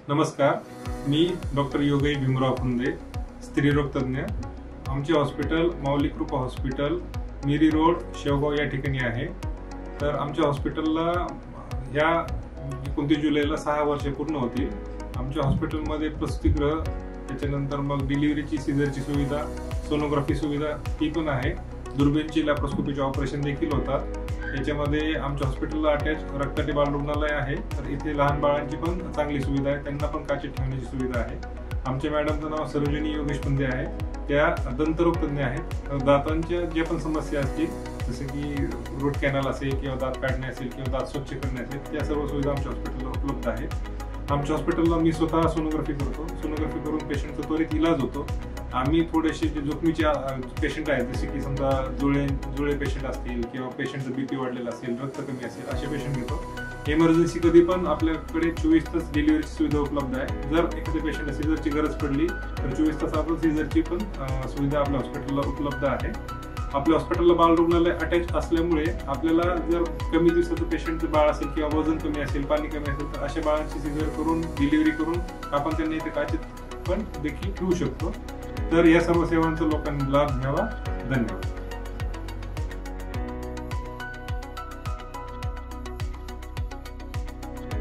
नमस्कार, मी डॉक्टर योगेश भीमराव फुंदे, स्त्रीरोग तज्ञ। आमचे हॉस्पिटल माऊली कृपा हॉस्पिटल, मिरी रोड, शेवगाव या ठिकाणी आहे। तर आमच्या हॉस्पिटलला ह्या 29 जुलैला 6 वर्षे पूर्ण होतील। आमच्या हॉस्पिटलमध्ये प्रसूतिगृह, त्याच्यानंतर मग डिलिव्हरीची, सीझरची सुविधा, सोनोग्राफी सुविधा ती पण आहे। दुर्बीणची लॅप्रोस्कोपीचे ऑपरेशन देखील होतात। याच्यामध्ये आमच्या हॉस्पिटलला अटॅच रक्ताटी बाल रुग्णालय आहे। तर इथे लहान बाळांची पण चांगली सुविधा आहे, त्यांना पण काचेत ठेवण्याची सुविधा आहे। आमच्या मॅडमचं नाव सरोजिनी योगेश फुंदे आहे, त्या दंतरोग तज्ञ आहेत। दातांच्या ज्या पण समस्या असतील, जसे की रूट कॅनल असेल किंवा दात काढणे असेल किंवा दात स्वच्छ करणे असेल, त्या सर्व सुविधा आमच्या हॉस्पिटलला उपलब्ध आहेत। आमच्या हॉस्पिटलला मी स्वतः सोनोग्राफी करतो। सोनोग्राफी करून पेशंटचा त्वरित इलाज होतो। आम्ही थोडेसे जे जोखमीचे पेशंट आहेत, जसे की समजा जुळे पेशंट असतील किंवा पेशंटचं बीपी वाढलेला असेल, रक्त कमी असेल, असे पेशंट घेतो। इमर्जन्सी कधी पण आपल्याकडे 24 तास डिलिव्हरीची सुविधा उपलब्ध आहे। जर एखाद्या पेशंटला सीझरची गरज पडली तर 24 तास आपण सीझरची पण सुविधा आपल्या हॉस्पिटलला उपलब्ध आहे। आपल्या हॉस्पिटलला बाल रुग्णालय अटॅच असल्यामुळे आपल्याला जर कमी दिवसाचं पेशंटचं बाळ असेल किंवा वजन कमी असेल, पाणी कमी असेल, तर अशा बाळांची सीझर करून डिलिव्हरी करून आपण त्यांना इथे काचेत पण देखील ठेवू शकतो। तर या सर्व सेवांचा लोकांनी लाभ घ्यावा। धन्यवाद।